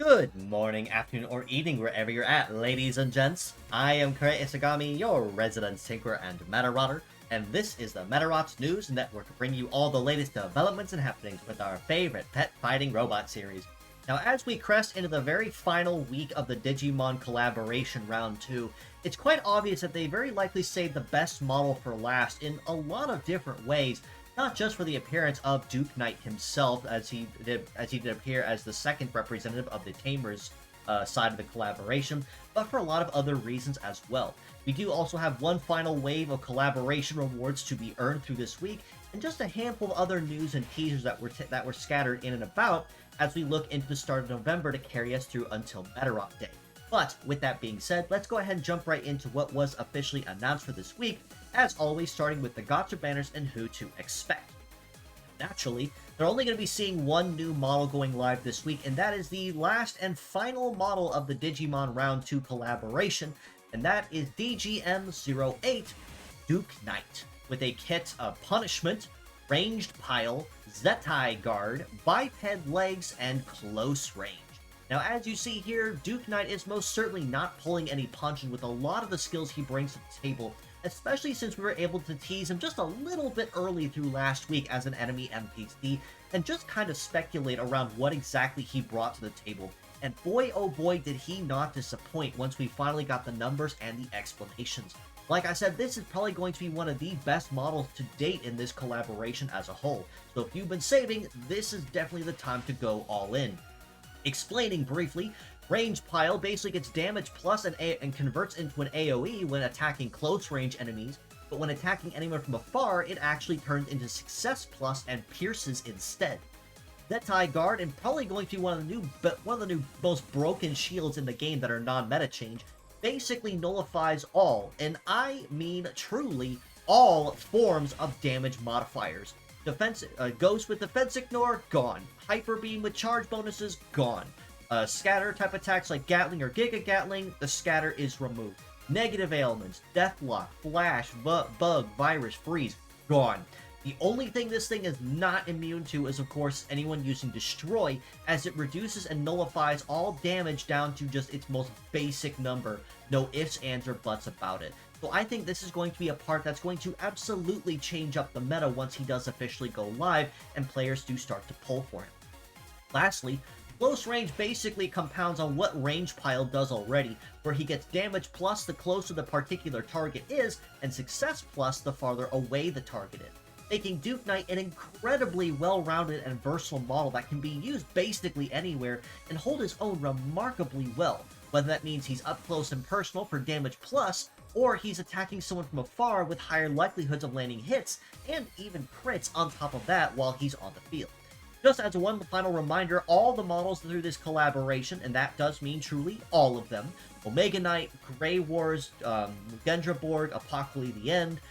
Good morning, afternoon, or evening, wherever you're at, ladies and gents. I am Kure Isagami, your resident tinker and Medarotter, and this is the Medarot News Network, bringing you all the latest developments and happenings with our favorite pet fighting robot series. Now, as we crest into the very final week of the Digimon Collaboration Round 2, it's quite obvious that they very likely saved the best model for last in a lot of different ways, not just for the appearance of Duke Knight himself, as he did appear as the second representative of the Tamers side of the collaboration, but for a lot of other reasons as well. We do also have one final wave of collaboration rewards to be earned through this week, and just a handful of other news and teasers that were scattered in and about as we look into the start of November to carry us through until Medarot Day. But with that being said, let's go ahead and jump right into what was officially announced for this week, as always starting with the gacha banners and who to expect. Naturally, they're only going to be seeing one new model going live this week, and that is the last and final model of the Digimon Round 2 collaboration, and that is DGM-08 Duke Knight, with a kit of Punishment, Ranged Pile, Zetai Guard, Biped Legs, and Close Range. Now, as you see here, Duke Knight is most certainly not pulling any punches with a lot of the skills he brings to the table, especially since we were able to tease him just a little bit early through last week as an enemy NPC, and just kind of speculate around what exactly he brought to the table. And boy, oh boy, did he not disappoint once we finally got the numbers and the explanations. Like I said, this is probably going to be one of the best models to date in this collaboration as a whole, so if you've been saving, this is definitely the time to go all in. Explaining briefly, Range Pile basically gets damage plus and converts into an AoE when attacking close range enemies, but when attacking anyone from afar, it actually turns into Success plus and pierces instead. Zetai Guard, and probably going to be one of the new most broken shields in the game that are non-meta change, basically nullifies all, and I mean truly all, forms of damage modifiers. Ghost with Defense Ignore, gone. Hyper Beam with charge bonuses, gone. Scatter type attacks like Gatling or Giga Gatling, the scatter is removed. Negative ailments, Deathlock, Flash, Bug, Virus, Freeze, gone. The only thing this thing is not immune to is, of course, anyone using Destroy, as it reduces and nullifies all damage down to just its most basic number. No ifs, ands, or buts about it. So I think this is going to be a part that's going to absolutely change up the meta once he does officially go live and players do start to pull for him. Lastly, Close Range basically compounds on what Range Pile does already, where he gets damage plus the closer the particular target is, and Success plus the farther away the target is, making Duke Knight an incredibly well-rounded and versatile model that can be used basically anywhere and hold his own remarkably well, whether that means he's up close and personal for damage plus, or he's attacking someone from afar with higher likelihoods of landing hits, and even crits on top of that while he's on the field. Just as one final reminder, all the models through this collaboration, and that does mean truly all of them, Omega Knight, Grey Wars, Gendraborg, Apocalypse the End,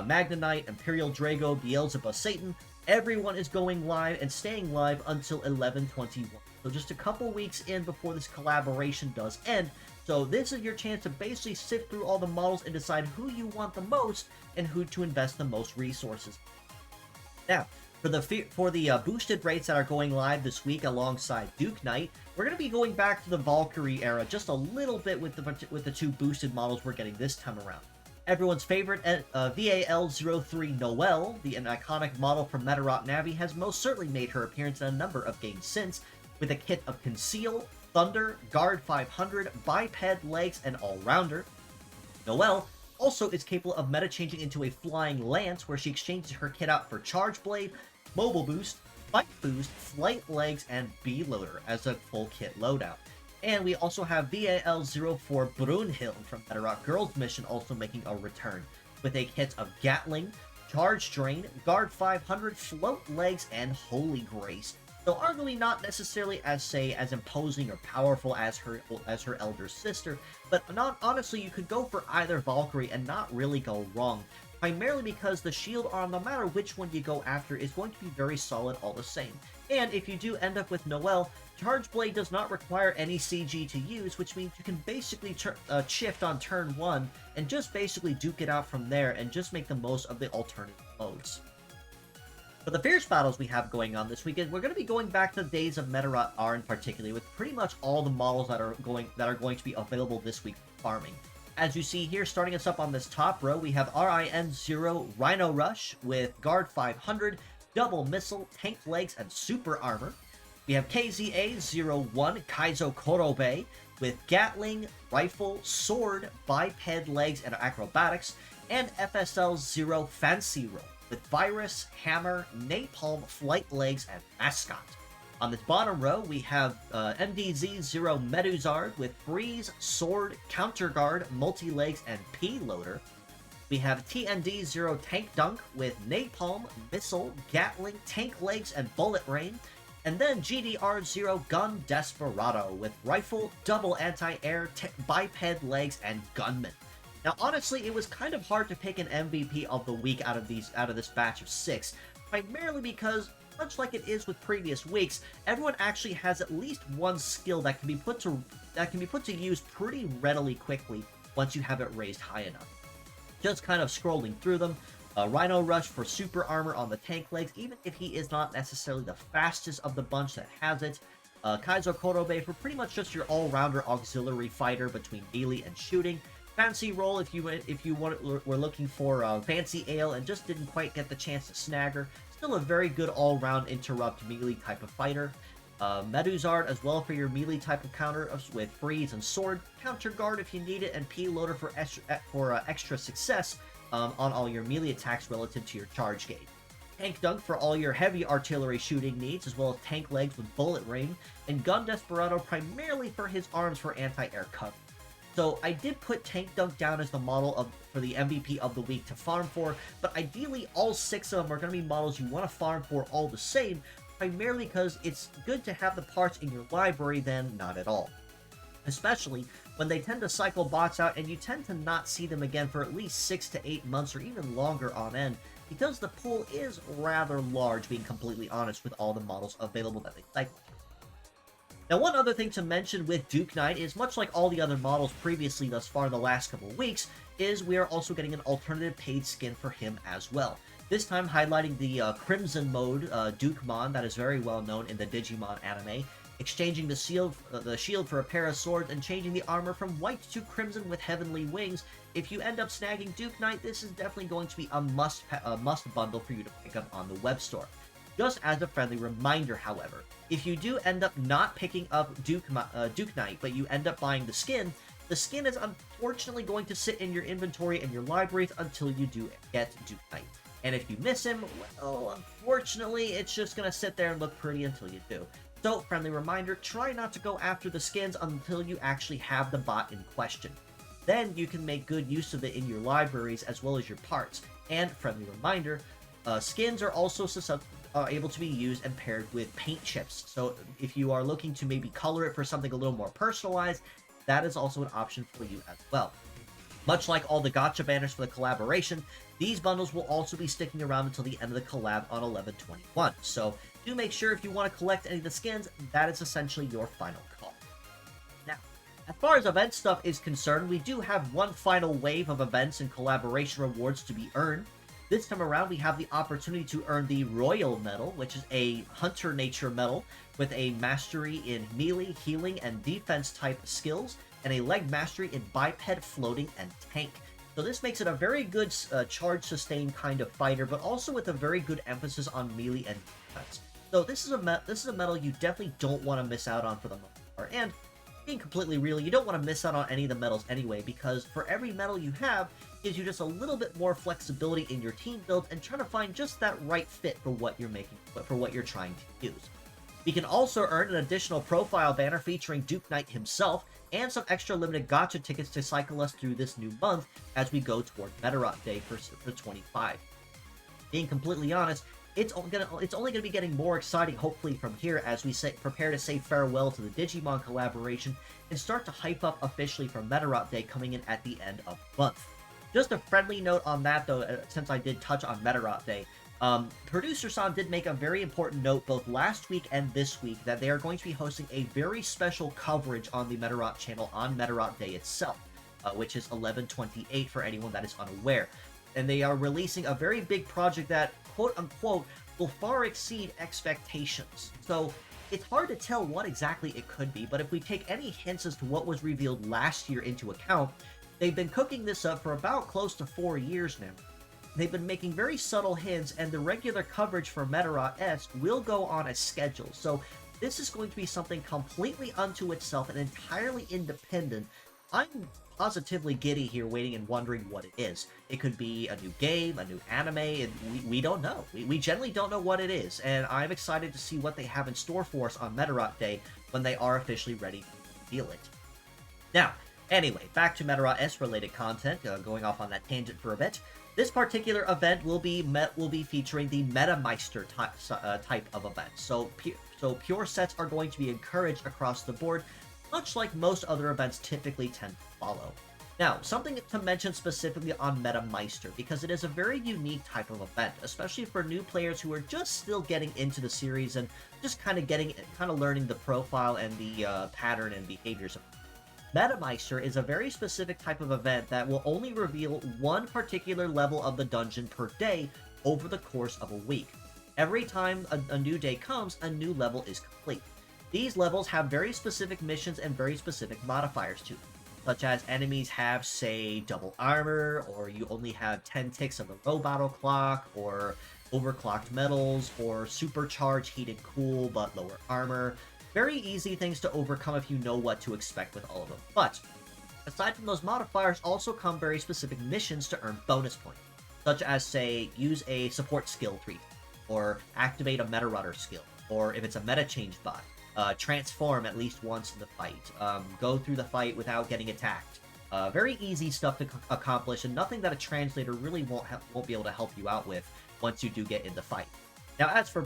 Magna Knight, Imperial Drago, Beelzebub Satan, everyone is going live and staying live until 11/21. So just a couple weeks in before this collaboration does end, so this is your chance to basically sift through all the models and decide who you want the most and who to invest the most resources. Now, for the boosted rates that are going live this week alongside Duke Knight, we're going to be going back to the Valkyrie era just a little bit with the two boosted models we're getting this time around. Everyone's favorite VAL-03 Noelle, the iconic model from Medarot Navi, has most certainly made her appearance in a number of games since, with a kit of Conceal, Thunder, Guard 500, Biped Legs, and All-Rounder. Noelle also is capable of meta-changing into a Flying Lance, where she exchanges her kit out for Charge Blade, Mobile Boost, Fight Boost, Flight Legs, and B-Loader as a full kit loadout. And we also have VAL-04 Brunhild from Medarot Girls Mission also making a return, with a kit of Gatling, Charge Drain, Guard 500, Float Legs, and Holy Grace. So arguably not necessarily as imposing or powerful as her elder sister, but honestly you could go for either Valkyrie and not really go wrong, primarily because the shield arm, no matter which one you go after, is going to be very solid all the same. And if you do end up with Noelle, Charge Blade does not require any CG to use, which means you can basically shift on turn 1 and just basically duke it out from there and just make the most of the alternative modes. For the fierce battles we have going on this weekend, we're going to be going back to the days of Medarot R in particular, with pretty much all the models that are going to be available this week for farming. As you see here, starting us up on this top row, we have RIN-0 Rhino Rush with Guard 500, Double Missile, Tank Legs, and Super Armor. We have KZA-01 Kaizo Korobe with Gatling, Rifle, Sword, Biped Legs, and Acrobatics, and FSL-0 Fancy Roll with Virus, Hammer, Napalm, Flight Legs, and Mascot. On this bottom row, we have MDZ-0 Meduzard with Freeze, Sword, Counter Guard, Multi-Legs, and P-Loader. We have TND-0 Tank Dunk with Napalm, Missile, Gatling, Tank Legs, and Bullet Rain. And then GDR-0 Gun Desperado with Rifle, Double Anti-Air, Biped Legs, and Gunman. Now, honestly, it was kind of hard to pick an MVP of the week out of this batch of 6, primarily because, much like it is with previous weeks, everyone actually has at least one skill that can be put to use pretty readily quickly once you have it raised high enough. Just kind of scrolling through them, Rhino Rush for Super Armor on the tank legs, even if he is not necessarily the fastest of the bunch that has it. Kaizo Korobe for pretty much just your all-rounder auxiliary fighter between melee and shooting. Fancy Roll if you were looking for Fancy Ale and just didn't quite get the chance to snag her. Still a very good all-round interrupt melee type of fighter. Meduzard as well for your melee type of counter with Freeze and Sword. Counter Guard if you need it, and P-Loader for extra success on all your melee attacks relative to your charge gauge. Tank Dunk for all your heavy artillery shooting needs, as well as Tank Legs with Bullet Rain, and Gun Desperado primarily for his arms for anti-air cover. So I did put Tank Dunk down as the model for the MVP of the week to farm for, but ideally all 6 of them are going to be models you want to farm for all the same, primarily because it's good to have the parts in your library than not at all. Especially when they tend to cycle bots out and you tend to not see them again for at least 6 to 8 months or even longer on end, because the pool is rather large, being completely honest, with all the models available that they cycle. Now, one other thing to mention with Duke Knight is, much like all the other models previously thus far in the last couple of weeks, is we are also getting an alternative paid skin for him as well. This time highlighting the Crimson mode Dukemon that is very well known in the Digimon anime, exchanging the shield for a pair of swords and changing the armor from white to crimson with heavenly wings. If you end up snagging Duke Knight, this is definitely going to be a must bundle for you to pick up on the web store. Just as a friendly reminder, however, if you do end up not picking up Duke Knight, but you end up buying the skin is unfortunately going to sit in your inventory and your libraries until you do get Duke Knight. And if you miss him, well, unfortunately, it's just going to sit there and look pretty until you do. So, friendly reminder, try not to go after the skins until you actually have the bot in question. Then you can make good use of it in your libraries as well as your parts. And, friendly reminder, skins are also able to be used and paired with paint chips. So if you are looking to maybe color it for something a little more personalized, that is also an option for you as well. Much like all the gacha banners for the collaboration, these bundles will also be sticking around until the end of the collab on 11/21. So do make sure if you want to collect any of the skins, that is essentially your final call. Now, as far as event stuff is concerned, we do have one final wave of events and collaboration rewards to be earned. This time around, we have the opportunity to earn the Royal Medal, which is a Hunter Nature Medal with a mastery in melee, healing, and defense type skills, and a leg mastery in biped, floating, and tank. So this makes it a very good charge sustain kind of fighter, but also with a very good emphasis on melee and defense. So this is a medal you definitely don't want to miss out on for the most part. And being completely real, you don't want to miss out on any of the medals anyway, because for every medal you have, gives you just a little bit more flexibility in your team build and trying to find just that right fit for what you're making, for what you're trying to use. You can also earn an additional profile banner featuring Duke Knight himself, and some extra limited gacha tickets to cycle us through this new month as we go toward Medarot Day for 25. Being completely honest, it's only gonna be getting more exciting, hopefully, from here as we prepare to say farewell to the Digimon collaboration and start to hype up officially for Medarot Day coming in at the end of the month. Just a friendly note on that, though, since I did touch on Medarot Day. Producer-san did make a very important note both last week and this week that they are going to be hosting a very special coverage on the Medarot channel on Medarot Day itself, which is 11/28 for anyone that is unaware. And they are releasing a very big project that, quote-unquote will far exceed expectations. So it's hard to tell what exactly it could be, but if we take any hints as to what was revealed last year into account, they've been cooking this up for about close to 4 years now. They've been making very subtle hints, and the regular coverage for Medarot S will go on a schedule. So this is going to be something completely unto itself and entirely independent. I'm positively giddy here, waiting and wondering what it is. It could be a new game, a new anime, and we don't know. We generally don't know what it is, and I'm excited to see what they have in store for us on Medarot Day when they are officially ready to reveal it. Now, anyway, back to Medarot S related content, going off on that tangent for a bit. This particular event will be featuring the Meister type of event. So pure sets are going to be encouraged across the board, much like most other events typically tend to follow. Now, something to mention specifically on Meister, because it is a very unique type of event, especially for new players who are just still getting into the series and just kind of learning the profile and the pattern and behaviors of Meister is a very specific type of event that will only reveal one particular level of the dungeon per day over the course of a week. Every time a new day comes, a new level is complete. These levels have very specific missions and very specific modifiers to them, such as enemies have, say, double armor, or you only have 10 ticks of the low battle clock, or overclocked metals, or supercharged heated cool but lower armor. Very easy things to overcome if you know what to expect with all of them. But aside from those modifiers, also come very specific missions to earn bonus points, such as, say, use a support skill 3, or activate a Medarot skill, or if it's a meta change bot, transform at least once in the fight, go through the fight without getting attacked. Very easy stuff to accomplish, and nothing that a translator really won't be able to help you out with once you do get in the fight. Now, as far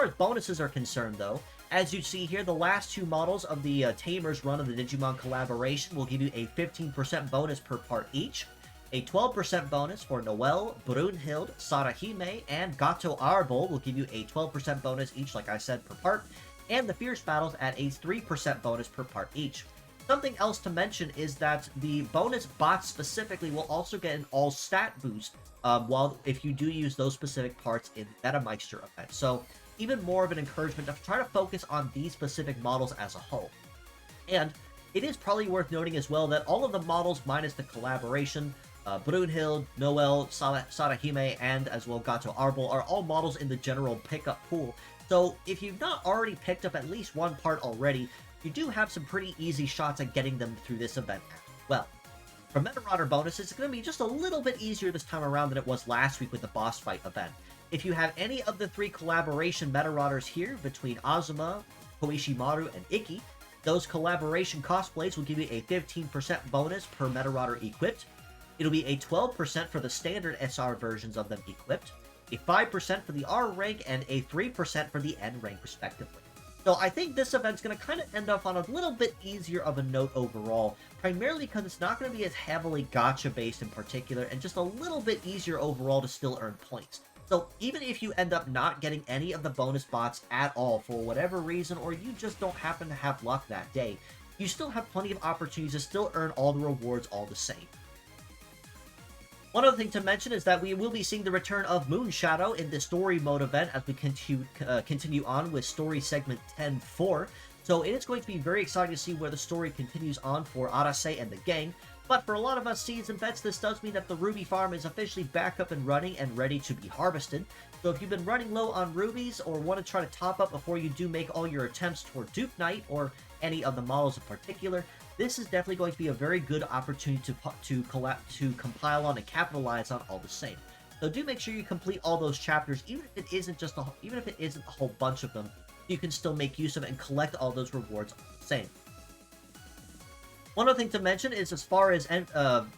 as bonuses are concerned, though, as you see here, the last two models of the Tamers run of the Digimon collaboration will give you a 15% bonus per part each, a 12% bonus for Noelle, Brunhild, Sarahime, and Gato Arbol will give you a 12% bonus each, like I said, per part, and the Fierce Battles at a 3% bonus per part each. Something else to mention is that the bonus bots specifically will also get an all-stat boost if you do use those specific parts in the Meister event. So even more of an encouragement to try to focus on these specific models as a whole. And it is probably worth noting as well that all of the models minus the collaboration, Brunhild, Noelle, Sarahime, and as well Gato Arbol are all models in the general pickup pool. So if you've not already picked up at least one part already, you do have some pretty easy shots at getting them through this event as well. For Medarot bonuses, it's going to be just a little bit easier this time around than it was last week with the boss fight event. If you have any of the 3 collaboration Medaroters here between Azuma, Koishimaru, and Ikki, those collaboration cosplays will give you a 15% bonus per Medarot equipped. It'll be a 12% for the standard SR versions of them equipped, a 5% for the R rank, and a 3% for the N rank respectively. So I think this event's going to kind of end up on a little bit easier of a note overall, primarily because it's not going to be as heavily gacha based in particular, and just a little bit easier overall to still earn points. So even if you end up not getting any of the bonus bots at all for whatever reason, or you just don't happen to have luck that day, you still have plenty of opportunities to still earn all the rewards all the same. One other thing to mention is that we will be seeing the return of Moonshadow in the story mode event as we continue on with story segment 10-4. So it is going to be very exciting to see where the story continues on for Arase and the gang. But for a lot of us seasoned vets, this does mean that the Ruby farm is officially back up and running and ready to be harvested. So if you've been running low on rubies or want to try to top up before you do make all your attempts toward Duke Knight or any of the models in particular, this is definitely going to be a very good opportunity to compile on and capitalize on all the same. So do make sure you complete all those chapters, even if it isn't a whole bunch of them. You can still make use of it and collect all those rewards all the same. One other thing to mention is, as far as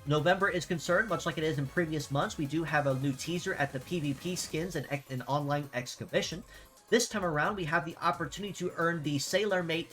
November is concerned, much like it is in previous months, we do have a new teaser at the PvP skins and an online exhibition. This time around, we have the opportunity to earn the Sailor Mate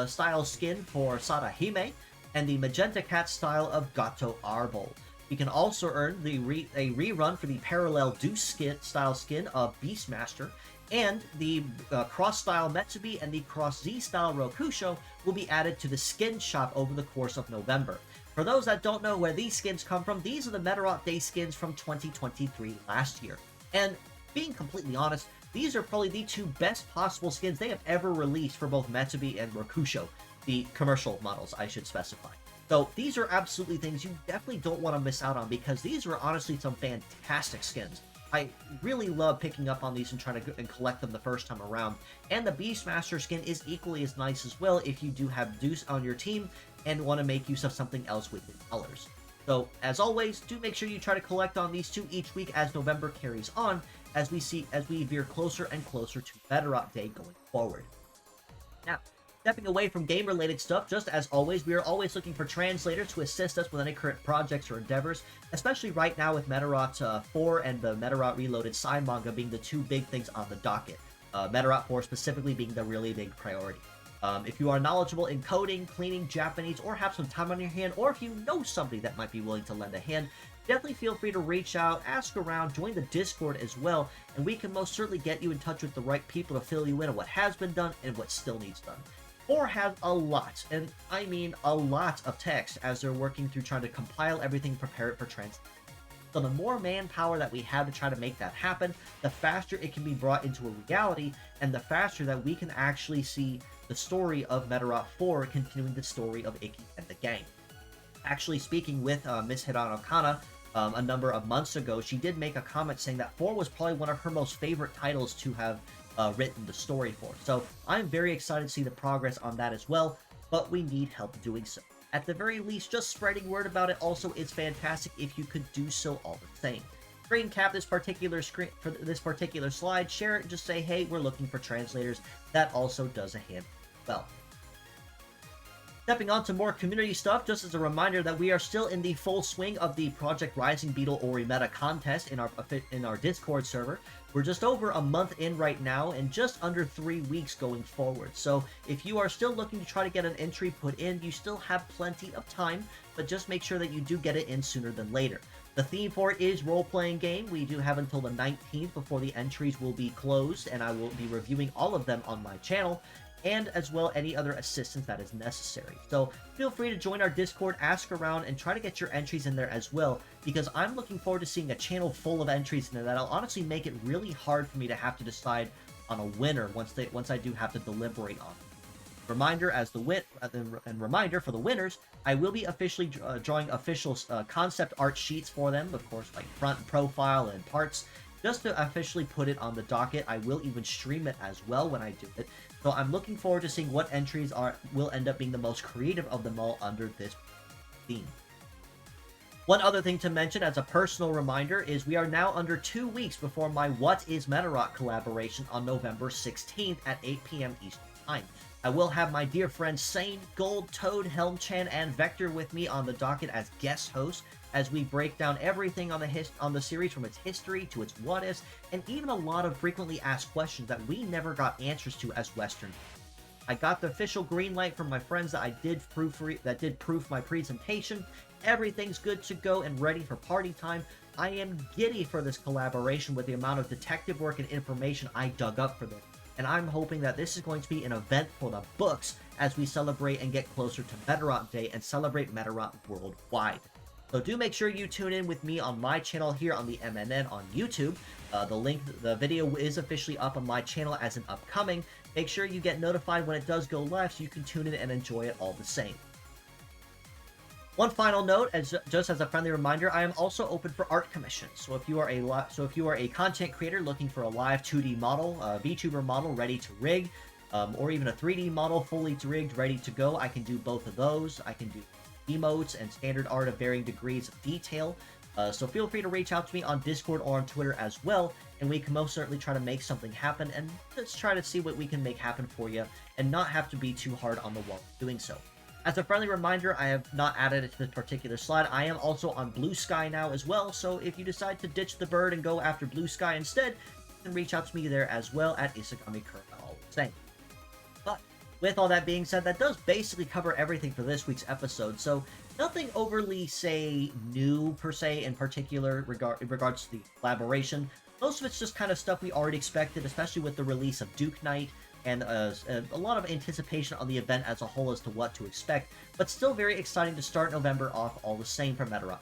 style skin for Sarahime and the Magenta Cat style of Gato Arbol. You can also earn a rerun for the Parallel Deuce style skin of Beastmaster, and the cross-style Metsubi and the cross-Z style Rokusho will be added to the skin shop over the course of November. For those that don't know where these skins come from, these are the Medarot Day skins from 2023 last year. And being completely honest, these are probably the two best possible skins they have ever released for both Metsubi and Rokusho, the commercial models, I should specify. So these are absolutely things you definitely don't want to miss out on, because these are honestly some fantastic skins. I really love picking up on these and trying to collect them the first time around. And the Beastmaster skin is equally as nice as well if you do have Deuce on your team and want to make use of something else with your colors. So, as always, do make sure you try to collect on these two each week as November carries on, as we veer closer and closer to Medarot Day going forward. Now, stepping away from game-related stuff, just as always, we are always looking for translators to assist us with any current projects or endeavors, especially right now with Medarot 4 and the Medarot Reloaded side manga being the two big things on the docket. Medarot 4 specifically being the really big priority. If you are knowledgeable in coding, cleaning, Japanese, or have some time on your hand, or if you know somebody that might be willing to lend a hand, definitely feel free to reach out, ask around, join the Discord as well, and we can most certainly get you in touch with the right people to fill you in on what has been done and what still needs done. Or have a lot, and I mean a lot of text as they're working through trying to compile everything, prepare it for translation. So the more manpower that we have to try to make that happen, the faster it can be brought into a reality, and the faster that we can actually see the story of Medarot 4 continuing the story of Ikki and the gang. Actually, speaking with Miss Hirano Kana a number of months ago, she did make a comment saying that 4 was probably one of her most favorite titles to have written the story for. So I'm very excited to see the progress on that as well, but we need help doing so. At the very least, just spreading word about it also is fantastic if you could do so all the same. Screen cap this particular slide, share it, and just say, hey, we're looking for translators. That also does a hand well. Stepping on to more community stuff, just as a reminder that we are still in the full swing of the Project Rising Beetle Ori Meta contest in our Discord server. We're just over a month in right now and just under 3 weeks going forward. So if you are still looking to try to get an entry put in, you still have plenty of time, but just make sure that you do get it in sooner than later. The theme for it is role-playing game. We do have until the 19th before the entries will be closed, and I will be reviewing all of them on my channel, and as well any other assistance that is necessary. So feel free to join our Discord, ask around, and try to get your entries in there as well, because I'm looking forward to seeing a channel full of entries in there that'll honestly make it really hard for me to have to decide on a winner once I do have to deliberate on it. Reminder reminder for the winners, I will be officially drawing official concept art sheets for them, of course, like front and profile and parts, just to officially put it on the docket. I will even stream it as well when I do it. So I'm looking forward to seeing what entries will end up being the most creative of them all under this theme. One other thing to mention as a personal reminder is we are now under 2 weeks before my What is Medarot collaboration on November 16th at 8 p.m. Eastern Time. I will have my dear friends Sane, Gold, Toad, Helmchan, and Vector with me on the docket as guest hosts as we break down everything on the series, from its history to its what-ifs, and even a lot of frequently asked questions that we never got answers to as Western. I got the official green light from my friends that did proof my presentation. Everything's good to go and ready for party time. I am giddy for this collaboration with the amount of detective work and information I dug up for this. And I'm hoping that this is going to be an event for the books as we celebrate and get closer to Medarot Day and celebrate Medarot worldwide. So do make sure you tune in with me on my channel here on the MNN on YouTube. The video is officially up on my channel as an upcoming. Make sure you get notified when it does go live so you can tune in and enjoy it all the same. One final note, just as a friendly reminder, I am also open for art commissions. So if you are a content creator looking for a live 2D model, a VTuber model ready to rig, or even a 3D model fully rigged ready to go, I can do both of those. I can do emotes and standard art of varying degrees of detail. So feel free to reach out to me on Discord or on Twitter as well, and we can most certainly try to make something happen, and let's try to see what we can make happen for you and not have to be too hard on the wall doing so. As a friendly reminder, I have not added it to this particular slide. I am also on Blue Sky now as well, so if you decide to ditch the bird and go after Blue Sky instead, you can reach out to me there as well at Isagami Kurojiri, all the same. But with all that being said, that does basically cover everything for this week's episode, so nothing overly, say, new per se in particular in regards to the collaboration. Most of it's just kind of stuff we already expected, especially with the release of Duke Knight, and a lot of anticipation on the event as a whole as to what to expect, but still very exciting to start November off all the same for Medarot.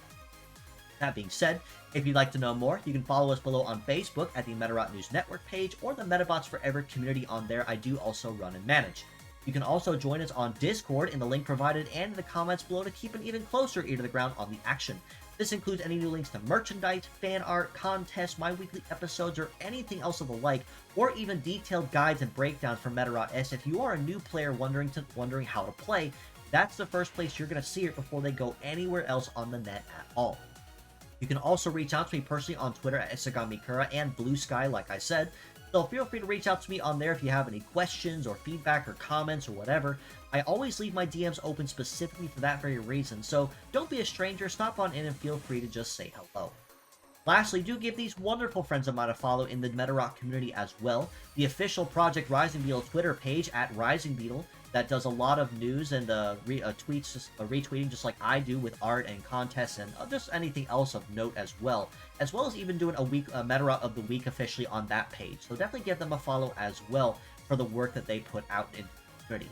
That being said, if you'd like to know more, you can follow us below on Facebook at the Medarot News Network page or the Metabots Forever community on there. I do also run and manage. You can also join us on Discord in the link provided and in the comments below to keep an even closer ear to the ground on the action. This includes any new links to merchandise, fan art, contests, my weekly episodes, or anything else of the like, or even detailed guides and breakdowns for Medarot S. If you are a new player wondering how to play, that's the first place you're going to see it before they go anywhere else on the net at all. You can also reach out to me personally on Twitter at @Sagamikura and Blue Sky, like I said. So feel free to reach out to me on there if you have any questions or feedback or comments or whatever. I always leave my DMs open specifically for that very reason, so don't be a stranger, stop on in and feel free to just say hello. Lastly, do give these wonderful friends of mine a follow in the Medarot community as well. The official Project Rising Beetle Twitter page at Rising Beetle that does a lot of news and tweets, retweeting just like I do with art and contests and just anything else of note as well as even doing a Medarot of the week officially on that page. So definitely give them a follow as well for the work that they put out in the community.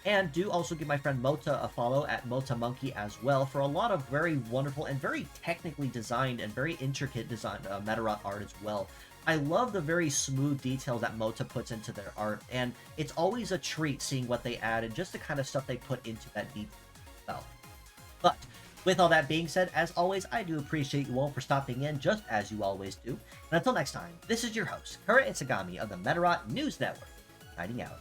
And do also give my friend Mota a follow at Mota Monkey as well for a lot of very wonderful and very technically designed and very intricate designed Medarot art as well. I love the very smooth details that Mota puts into their art, and it's always a treat seeing what they add and just the kind of stuff they put into that detail itself. But with all that being said, as always, I do appreciate you all for stopping in, just as you always do. And until next time, this is your host, Kura Isagami of the Medarot News Network, signing out.